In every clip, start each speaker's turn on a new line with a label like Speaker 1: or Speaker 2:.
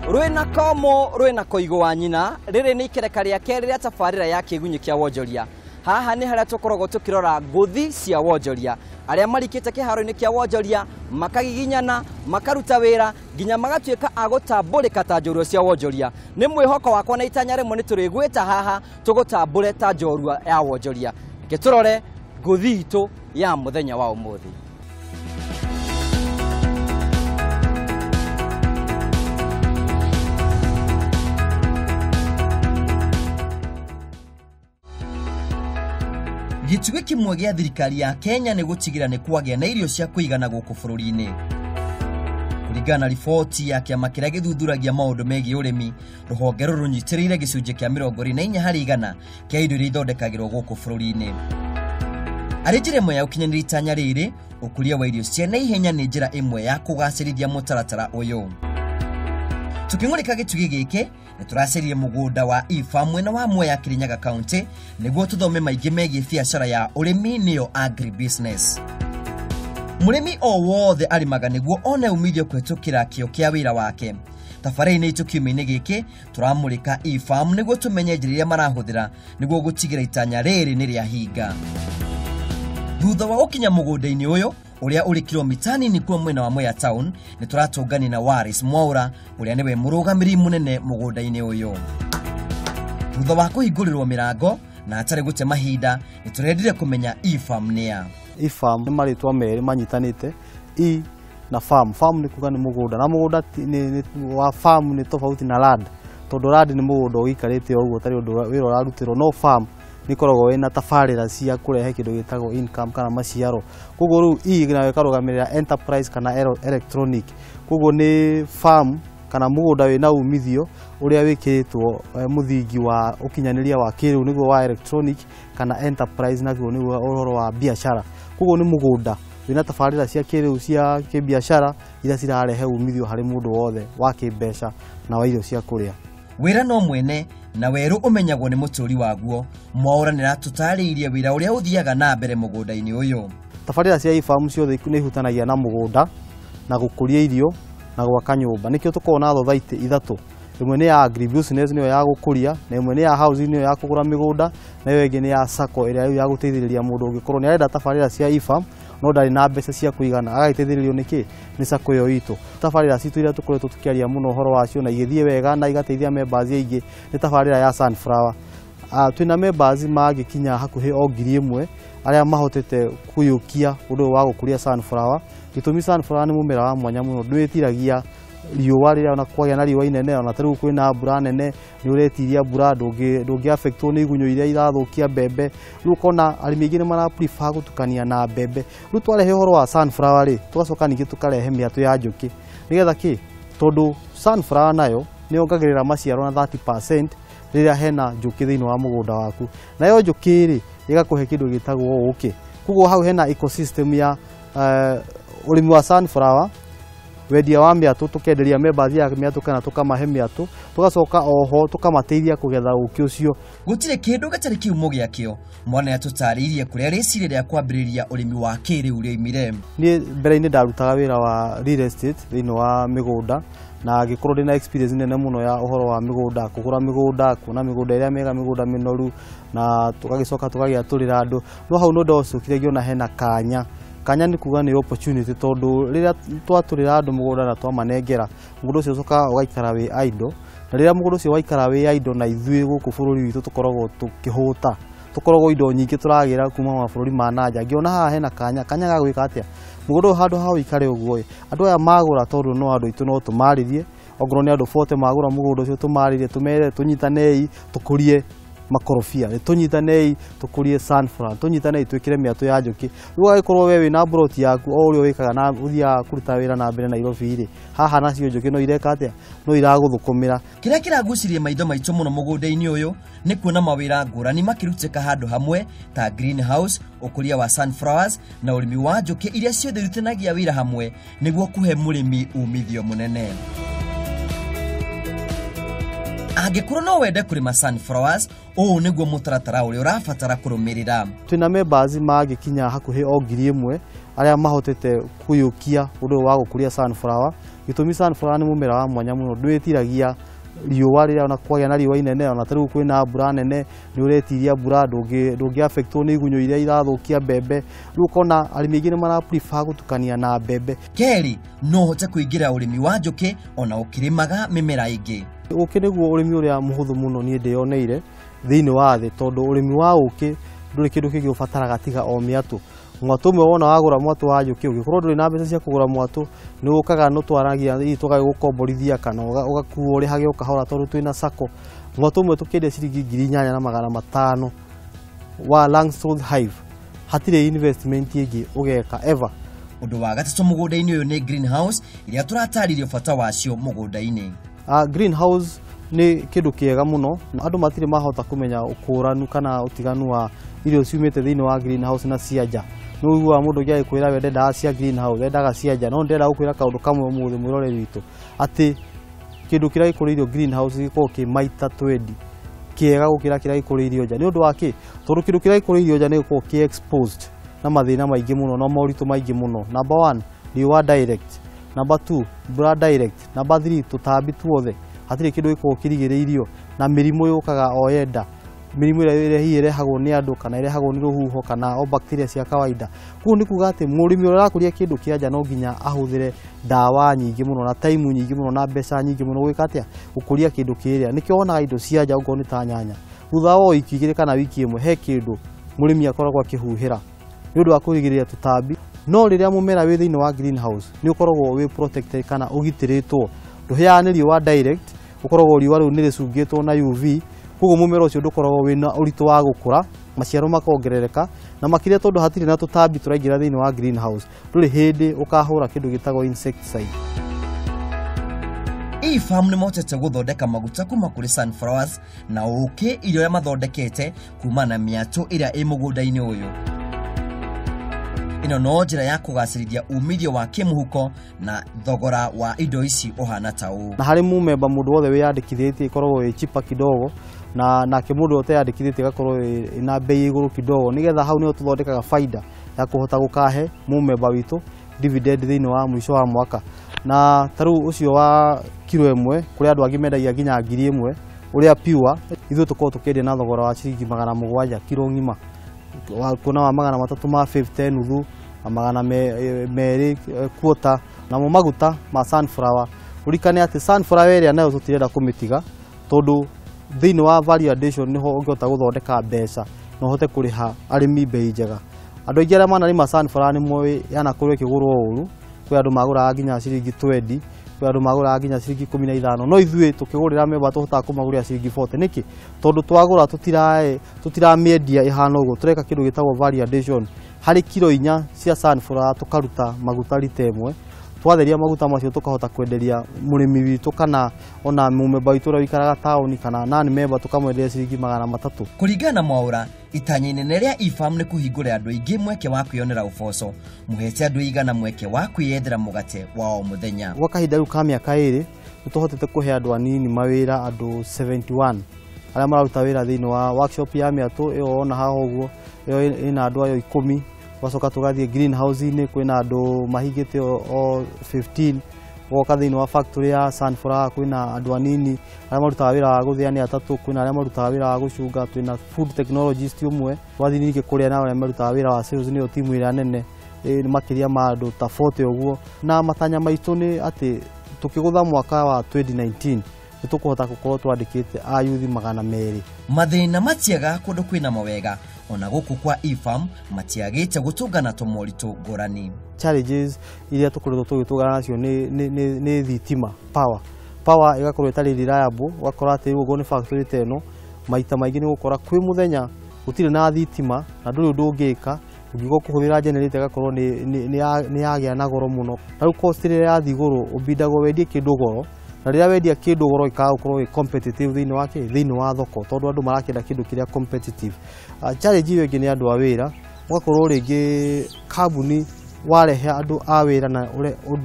Speaker 1: Rwena komo rwena koigo wa nyina riri ni ikereka ria keri ria tabarira ya Kiigunyi kia wonjoria. Haha ni haria tukorogo tukirora nguthi cia wonjoria aria marikite kiharo-ini kia wonjoria makagiginyana makaruta wira ginya magatuika agutambulika ta njorua cia wonjoria. Ni mwihoko wakwa na itanya rimwe ni turigwita haha tugutambule ta njorua ya wonjoria. Geturore nguthi itu ya muthenya wa umuthi. Gĩtugĩ kĩmwe gĩa thirikari ya Kenya nĩ gũtigĩra nĩ kwagĩa na irio cia kũigana gũkũ bũrũri-inĩ. Kũringana na riboti ya kĩama kĩrĩa gĩthuthuragia maũndũ megiĩ ũrĩmi, rũhonge rũrũ rũnyitĩrĩire gĩcunjĩ kĩa 24% kĩa indo iria ithondekagĩrwo gũkũ bũrũri-inĩ. Arĩ njĩra ĩmwe ya gũkinyanĩria itanya rĩrĩ, ũkũria wa irio cia naihenya nĩ njĩra ĩmwe ya kũgacĩrithia mũtaratara ũyũ. Tuking'ũrĩka gĩtugĩ gĩkĩ nĩ tũracĩrire mũgũnda wa e-farm mwena wa Mwea Kirinyaga County nĩguo tũthome maingĩ megiĩ biacara ya ũrĩmi nĩyo agribusiness. Mũrĩmi o wothe arĩmaga nĩguo one umithio kũhetũkĩra kĩo kĩa wĩra wake. Thabarĩ-inĩ itũ kiumia-inĩ gĩkĩ tũramũrĩka e-farm nĩguo tũmenye njĩra iria marahũthĩra nĩguo gũtigĩra itanya rĩrĩ nĩ rĩahinga. Thutha wa gũkinya mũgũnda-inĩ ũyũ uria uri kilomita nini kwa mwena wa Mwea town ni turatungani na Waris Mwaura uria niwe murugamiri munene mugunda-ini uyu. Thutha wa kuhingũrĩrwo mirango na atari gute mahinda ni turendire kumenya e-farm nia.
Speaker 2: E-farm ni maritwa meri manyitanite e na farm. Farm ni kuga ni mugunda na mugunda ni wa farm ni tofauti na land. Tondu land ni mugunda uikarite o uguo tari undu wira urarutirwo, no farm nikoragwo wena tabarĩra cia kurehe kindu gitagwo income kana maciaro. Koguo riu nayo ikarugamirira enterprise kana electronic. Koguo ni farm kana mugunda wina umithio uria wikiritwo muthingi wa ukinyaniria wa kiriu niguo wa electronic kana enterprise naguo niguo uhoro wa biashara. Koguo ni mugunda wina tabarĩra cia kiriu cia kibiashara iria cirarehe umithio hari mundu wothe wa kibeca na wa irio cia kuria.
Speaker 1: Wĩra no mwene na weru umenyagwo ni muturi waguo. Mwaura ni ratutariirie wĩra uria uthiaga na mbere mugunda-ini uyu.
Speaker 2: Tabarĩra cia e-farm ciothe ni ihutanagia na mugunda na gũkũria irio na gwaka nyũmba. Nikio tukorwo na society ithatu. Imwe ni ya agribusiness niyo ya gũkũria, na imwe ni ya housing niyo ya kũgũra mĩgũnda, na iyo ĩngĩ ni ya sacco ĩrĩa ya gũteithĩrĩria mũndũ ũngĩkorwo ni arenda tabarĩra cia e-farm no ndari na mbeca cia kuigana agagĩteithĩrĩrio nĩkĩ ni sacco iyo itu. Tabarĩra citu iria tukoretwo tukiaria muno horo wacio na igĩthie wega na igateithia members aingĩ ni tabarĩra ya sunflower. Twina members magĩkinya hakuhĩ o 1,000 aria mahotete kuyukia undu wa gũkũria sunflower. Gĩtũmi sunflower ni mumera wa mwanya muno, ndwĩtiragia riũa rĩrĩa ona kwagĩa na riũa inene, ona tarĩu kwĩna mbura nene ni uretiria mbura ndũngĩ affectwo ni igunyũ iria irathukia mbembe. Rĩu kona arĩmi aingĩ ni mara prefer gũtukania na mbembe. Rĩu twarehe horo wa sunflower rĩ, tugacoka ningĩ tukarehe mĩatũ ya njũkĩ nigetha kĩ tondu sunflower nayo ni ongagĩrĩra maciaro na 30% rĩrĩa hena njũkĩ thĩinĩ wa mũgũnda waku. Nayo njũkĩ rĩ ĩgakũhe kĩndũ gĩtagwo ũkĩ. Koguo hau hena ecosystem ya ũrĩmi wa sunflower, wendia wa mĩatũ, tukenderia members ya mĩatũ kana tukamahe mĩatũ, tugacoka oho tukamateithia kugetha ũkĩ ũcio.
Speaker 1: Gũtirĩ kĩndũ gatarĩ kiumo gĩakĩo. Mwana yatũtarĩirie kũrĩa rĩcirĩ rĩa kwambĩrĩria ũrĩmi wa kĩrĩu rĩoimire.
Speaker 2: Niĩ mbere-inĩ ndarutaga wĩra wa real estate thĩinĩ wa mĩgũnda na ngĩkorwo ndĩna experience nene muno ya ũhoro wa mĩgũnda, kũgũra mĩgũnda, kuona mĩgũnda ĩrĩa mĩega, mĩgũnda mĩnoru, na tũgagĩcoka tũgagĩatũrĩra andũ. No hau no ndacokire ngĩona hena kanya ni kuga ni opportunity, tondu riria twatũrĩra andũ mũgũnda na twamanengera mũgũnda ũcio ũcoka ũgaikara wĩ idle, na riria mũgũnda ũcio waikara wĩ idle na ithuĩ gũkũ bũrũri witũ tũkoragwo tũkĩhũta, tũkoragwo indo nyingĩ tũragĩra kuma mabũrũri ma nanja. Ngĩona haha hena kanya ga gwĩka atĩa mũgũnda handũ ha ũikare ũguo, andũ aya magũra tondu no andũ aitũ no tũmarĩrie, ongorwo ni andũ 40 magũra mũgũnda ũcio tũmarĩrie, tũmere tũnyitanei tũkũrie makorobia, tũnyitanei tũkũrie sunflower, tũnyitanei twĩkĩre mĩatũ ya njũkĩ. Rĩu agĩkorwo we wĩna broti yaku o ũrĩa wĩkaga na ũthiaga kũruta wĩra na mbere Nairobi rĩ, haha nacio njũkĩ no ireka atĩa, no iragũthũkũmĩra.
Speaker 1: Kĩrĩa kĩragucirie maitho maitũ mũno mũgũnda-inĩ ũyũ nĩ kuona mawĩra ngũrani makĩrutĩka handũ hamwe ta greenhouse, ũkũria wa sunflowers na ũrĩmi wa njũkĩ iria ciothe irutanagia wĩra hamwe nĩguo kũhe mũrĩmi umithio mũnene. Angĩkorwo no wende kũrĩma sunflowers, ũũ nĩguo mũtaratara ũrĩa ũrabatara kũrũmĩrĩra.
Speaker 2: Twina members magĩkinya hakuhĩ o 1,000 aria mahotete kuyukia undu wa gukuria sunflower. Gitumi sunflower ni mumera wa mwanya muno, ndwitiragia riũa rĩrĩa ona kwagĩa na riũa inene, ona tarĩu kwĩna mbura nene nĩ ũretiria mbura ndũngĩ affectwo nĩ igunyũ iria irathũkia mbembe. Rĩu ũkona arĩmi aingĩ nĩ mara prefer gũtukania na mbembe.
Speaker 1: Keri no hote kũingĩra ũrĩmi wa njũkĩ ona ũkĩrĩmaga mĩmera ĩngĩ.
Speaker 2: Ũkĩ nĩguo ũrĩmi ũrĩa mũhũthũ mũno niĩ ndĩyoneire thĩinĩ wa thĩ, tondũ ũrĩmi wa ũkĩ ndũrĩ kĩndũ kĩngĩ ũbataraga tiga o mĩatũ. Mwatũ ũmwe wona wagũra mwatũ wa njũkĩ, ũngĩkorwo ndũrĩ na mbeca cia kũgũra mwatũ, nĩ ũkaga nũtwaragia tũgagũkomborithia kana ũgakuo ũrĩhage ũkahora, tondũ twĩna sacco. Mwatũ ũmwe tũkĩendia ciringi 8,500 wa Langstroth Hive, hatirĩ investment ĩngĩ ũgeka ever.
Speaker 1: Ũndũ wa gatatũ mũgũnda-inĩ ũyũ nĩ greenhouse iria tũrataririo bata wacio mũgũnda-inĩ.
Speaker 2: Greenhouse nĩ kĩndũ kĩega mũno, andũ matirĩ mahota kũmenya ũkũranu kana ũtiganu wa irio ciumĩte thĩinĩ wa greenhouse na cia nja. Nĩ ũiguaga mũndũ ũngĩ agĩkwĩra we ndendaga cia greenhouse, endaga cia nja. No ndĩrenda gũkwĩra kaũndũ kamwe ũmũthĩ mwĩroreri witũ, atĩ kĩndũ kĩrĩa gĩkũrĩirio greenhouse gĩkoragwo kĩ maita 20 kĩega gũkĩra kĩrĩa gĩkũrĩirio nja. Nĩ ũndũ wa kĩ? Tondũ kĩndũ kĩrĩa gĩkũrĩirio nja nĩ gĩkoragwo kĩ exposed na mathĩna maingĩ mũno na moritũ maingĩ mũno. Number 1, riũa direct. Number 2, mbura direct. Number 3, tũtambi tuothe. Hatirĩ kĩndũ gĩkoragwo kĩrigĩrĩirio na mĩrimũ yũkaga o yenda. Mĩrimũ ĩrĩa hihi ĩrehagwo nĩ andũ kana ĩrehagwo nĩ rũhuho kana o bacteria cia kawaida. Kuo nĩ kuga atĩ mũrĩmi ũrĩa ũrakũria kĩndũ kĩa nja no nginya ahũthĩre ndawa nyingĩ mũno na time nyingĩ mũno na mbeca nyingĩ mũno gwĩka atĩa gũkũria kĩndũ kĩrĩa. Nĩkĩo wonaga indo cia nja ũkorwo nĩ ta nyanya, thutha wa wiki 2 kana wiki 1 he kĩndũ mũrĩmi akoragwo akĩhuhĩra nĩ ũndũ wa kũrigĩrĩria tũtambi. No rĩrĩa mũmera wĩ thĩinĩ wa greenhouse nĩ ũkoragwo wĩ protected kana ũgitĩrĩtwo, ndũhĩaga nĩ riũa direct, ũkoragwo riũa rĩu nĩ rĩcungĩtwo na UV. Koguo mũmera ũcio ndũkoragwo wĩna ũritũ wa gũkũra, maciaro makongerereka, na makĩria tondũ hatirĩ na tũtambi tũraingĩra thĩinĩ wa greenhouse, ndũrĩ hĩndĩ ũkahũra kĩndũ gĩtagwo insecticide.
Speaker 1: E-farm nĩ mohotete gũthondeka maguta kuma kũrĩ sunflowers na ũkĩ iria mathondekete kuma na mĩatũ ĩrĩa ĩ mũgũnda-inĩ ũyũ. Ĩno no njĩra ya kũgacĩrithia umithio wa kĩmũhuko na thogora wa indo ici ũhana ta ũũ.
Speaker 2: Na harĩ mũmemba mũndũ wothe wĩyandĩkithĩtie ikoragwo ĩ cheaper kidogo, na kĩmũndũ ũteyandĩkithĩtie gakorwo ĩna bei igũrũ kidogo, nĩgetha hau nĩho tũthondekaga faida ya kũhota gũkahe mũmemba witũ dividend thĩinĩ wa mũico wa mwaka. Na tarĩu ũcio wa kilo 1 kũrĩ andũ angĩ mendagia nginya 1,000 ũrĩa pure, ithuĩ tũkoragwo tũkĩendia na thogora wa ciringi 700 kilo ng'ima. Kuna wa 350 nuthu, 200 quarter, namo maguta ma sunflower. Urikane atĩ sunflower ĩrĩa nayo tũtirenda kũmĩtiga, tondũ thĩinĩ wa value addition nĩho ũngĩhota gũthondeka mbeca na ũhote kũrĩha arĩmi bei njega. Andũ aingĩ arĩa manarĩma sunflower nĩ moĩ yanakorwo ĩkĩgũrwo ũru, kwĩ andũ magũraga nginya ciringi 20, kwĩ andũ magũraga nginya ciringi 15, no ithuĩ tũkĩgũrĩra memba tũhotaga kũmagũrĩra ciringi 40. Nĩkĩ? Tondũ twagũra tũtiramĩendia ĩhana ũguo, tũreka kĩndũ gĩtagwo value addition. Harĩ kilo 4 cia sunflower tũkaruta maguta lita 1, twatheria maguta macio tũkahota kwenderia mũrĩmi witũ kana ona mũmemba witũ ũrĩa wĩikaraga taũni kana nani memba tũkamwenderia ciringi 300.
Speaker 1: Kũringana na Mwaũra, itanya inene rĩa E-farm nĩ kũhingũra andũ aingĩ mweke wa kwĩyonera ũboco, mũhete andũ aigana mweke wa kwĩyethera mũgate wa o mũthenya.
Speaker 2: Gwa kahinda rĩu ka mĩaka 2 nĩ tũhotete kũhe andũ anini mawĩra, andũ 71 arĩa mararuta wĩra thĩinĩ wa workshop ya mĩatũ ĩyo ona haha ũguo, ĩyo ĩna andũ ayo 10. Wacoka tũgathiĩ greenhouse-inĩ, kwĩna andũ mahingĩte o 15. Woka thĩinĩ wa factory ya sunflower kwĩna andũ anini arĩa marutaga wĩra wa gũthĩa nĩ 3, kwĩna arĩa marutaga wĩra wa gũcunga, twĩna food technologist ũmwe. Twathiĩ ningĩ kũrĩa na arĩa marutaga wĩra wa sales, nĩyo timu ĩrĩa nene makĩria ma andũ ta 40 ũguo. Na matanya maitũ nĩ atĩ tũkĩgũtha mwaka wa 2019 nĩ tũkũhota gũkorwo twandĩkĩte ayuthi 200.
Speaker 1: Mathĩna matiaga kũndũ kwĩna mawega, ona gũkũ kwa E-farm matiagĩte gũtũngana tũmoritũ ngũrani.
Speaker 2: Challenges iria tũkoretwo tũgĩtũngana nacio nĩ thitima, power ĩgakorwo ĩtarĩ reliable. Ũgakora atĩ ũguo nĩ factory ta ĩno, maita maingĩ nĩ gũkora kwĩ mũthenya gũtirĩ na thitima na ndũrĩ ũndũ ũngĩka, ũngĩgo kũhũthĩra generator ĩgakorwo nĩ yagĩa na goro mũno. Na rĩu cost rĩrĩa yathiĩ igũrũ ũbindagwo wendie kĩndũ goro, na rĩrĩa wendia kĩndũ goro ikaga gũkorwo competitive thĩinĩ wa thoko, tondũ andũ marakĩenda kĩndũ kĩrĩa competitive. Challenge iyo ĩngĩ nĩ andũ a wĩra, ũgakorwo rĩngĩ kambuni warehe andũ a wĩra na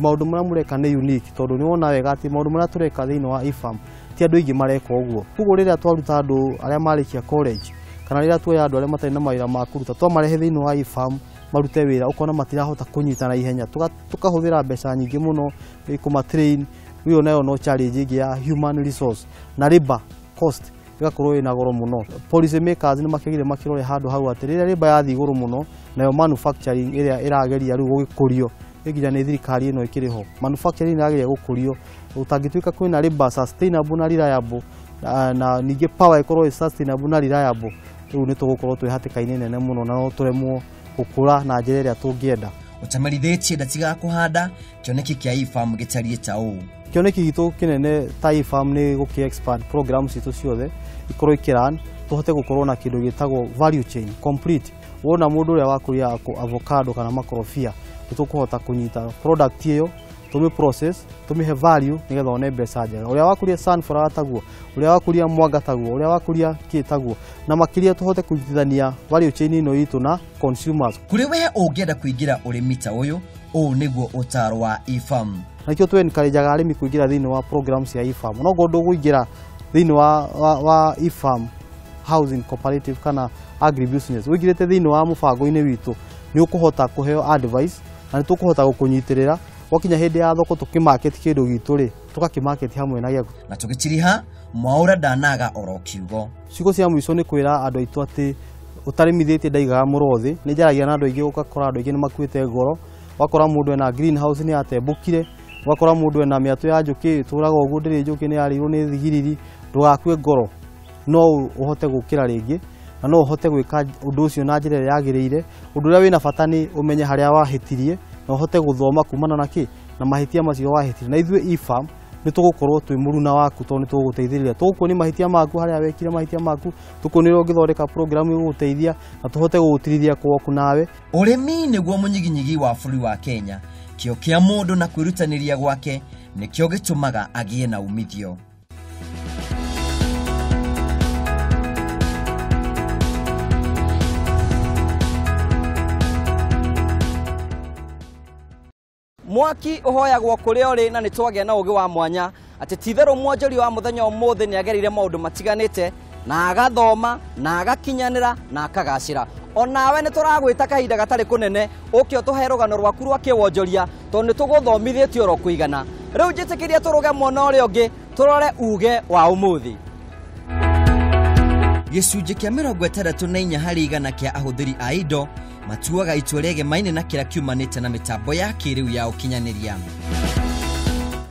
Speaker 2: maũndũ marĩa mũreka nĩ unique, tondũ nĩ wona wega atĩ maũndũ marĩa tũreka thĩinĩ wa E-farm ti andũ aingĩ mareka ũguo. Koguo rĩrĩa twaruta andũ arĩa marĩkia college kana rĩrĩa tuoya andũ arĩa matarĩ na mawĩra ma kũruta twamarehe thĩinĩ wa E-farm marute wira ukona matirahota kunyitana ihenya tukahuthira mbeca nyingi muno kuma train wiyo nayo no challenge ya human resource na labor cost igakorwo ina goro muno policy makers ni makigire makirore handu hau atirira labor yathi goro muno nayo manufacturing iria irageria riu gugikurio igira ni thirikari ino ikiriho manufacturing irageria gukurio utangituika kwina labor sustainable na reliable na ninge power ikorwo sustainable na reliable riu ni tugukorwo twihatikaine nene muno na no turemwo gukura na njira iria tungienda
Speaker 1: utamarithĩtie ndatiga kuhanda kioneki kia e-farm gĩtariĩ ta ũũ
Speaker 2: kioneki gitu kinene ta e-farm ni guki expand programs itu ciothe ikorwo ikiran tuhote gukorwo na kindu gitagwo value chain complete wona mundu uria wakuria avocado kana makorofia tukuhota kunyita product iyo tumi process tumihe value nigetha one mbeca njega uria wakuria sunflower taguo uria wakuria mwanga taguo uria wakuria kitaguo na makiria tuhote kunyitithania value chain ino itu na consumers
Speaker 1: kuri we ungienda kuingira urimi ta uyu ũũ nĩguo ũtaro wa e-farm
Speaker 2: nakio tu encourage arimi kuingira thini wa programs ya e-farm no gondo kuingira thini wa e-farm housing cooperative kana agribusiness wigirete thini wa mubango-ini witu ni ukuhota kuheo advice na ni tukuhota gukunyitirira wakinya hindi ya thoko tukimarket kindu gitu ri tukakimarket hamwe na giaku
Speaker 1: na tugitiriha mwaura ndanaga oro kiugo
Speaker 2: cigo cia mwico ni kwira andu aitu ati utarimithĩtie ndaigaga murothi ni njaragia na andu aingi ukakora andu aingi ni makuite ngoro wakora mundu ena greenhouse ni atembukire wakora mundu ena miatu ya njuki turaga uguo ndiri njuki ni arirwo ni thigiriri ndugakue ngoro no uhote gukira ringi na no uhote gwika undu ucio na njira yagiriire undu uria wina bata ni umenye haria wahitirie na uhote guthoma kumana na ki na mahitia macio wahitirie na ithue e-farm ni tugukorwo twi muruna waku to ni tuguteithiriria tugukuoni mahitia maku haria wekire mahitia maku tukunirwo ngithondeka program iguteithia na tuhote gugutirithia kwoku nawe
Speaker 1: urimi niguo munyiginyigi wa bũrũri wa Kenya kio kia mundu na kwirutaniria gwake nikio gitumaga agie na umithio
Speaker 3: mwaki uhoyagwo kuri ori na nitwagia na ugi wa mwanya ati tithero mwonjoria wa muthenya umuthi ni agerire maundu matiganite na agathoma na agakinyanira na akagacira onawe ni turagwita kahinda gatari kunene ukio tuhe rugano rwaku rwa kiwonjoria to ni tuguthomithitio ro kuigana riu njitikiria turuge mwona uri ungi turore uge wa umuthi
Speaker 1: gicunjĩ kia 64 harĩ igana kia ahuthiri a indo matuaga itua rĩege maine na kĩrĩa kiumanĩte na mĩtambo ya kĩrĩu ya ũkinyanĩria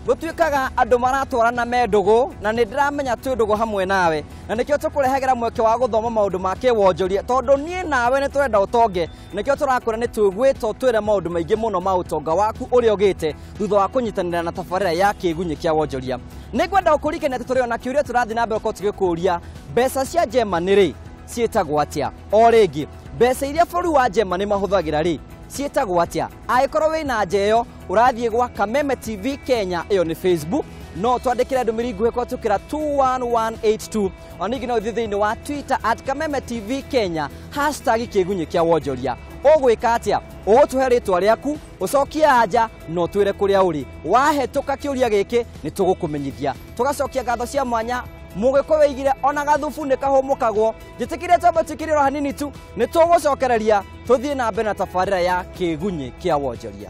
Speaker 3: gũtuĩkaga andũ maratwarana mendugu na nĩ ndĩramenya twĩ ndugu hamwe nawe na nĩkĩo tũkũrehagĩra mweke wa gũthoma maũndũ ma kĩwonjoria tondũ niĩ nawe nĩ tũrenda ũtonge nĩkĩo tũrakũra nĩ twĩgwĩtwo twĩre maũndũ maingĩ mũno ma ũtonga waku ũrĩa ũgĩte thutha wa kũnyitanĩra na tabarĩra ya Kiigunyi kia wonjoria nĩngwenda gũkũririkania atĩ tũrĩ ona kĩũria tũrathiĩ na mbere tũgĩkũria mbeca cia Germany rĩ ciĩtagwo atĩa o rĩngĩ mbeca iria bũrũri wa Germany mahũthagĩra rĩ ciĩtagwo atĩa angĩkorwo wĩna njeyo ũrathiĩ gwa Kameme TV Kenya ĩyo nĩ Facebook no twandĩkĩre ndũmĩrĩri nguhĩ kũhĩtũkĩra 21182 ona ningĩ no ũthiĩ thĩinĩ wa Twitter @Kameme TV Kenya #Kiigunyi kia wonjoria ũgwĩka atĩa ũtũhe rĩtwa rĩaku ũcokie anja no twĩre kũrĩa ũrĩ wahĩtũka kĩũria gĩkĩ nĩ tũgũkũmenyithia tũgacokia ngatho cia mwanya mugiko weigire ona gathufu ni kahumukagwo jitikire tabatikiriro hanini tu ni tugucokereria tuthie na mbere na tabarĩra ya Kiigunyi kia wonjoria.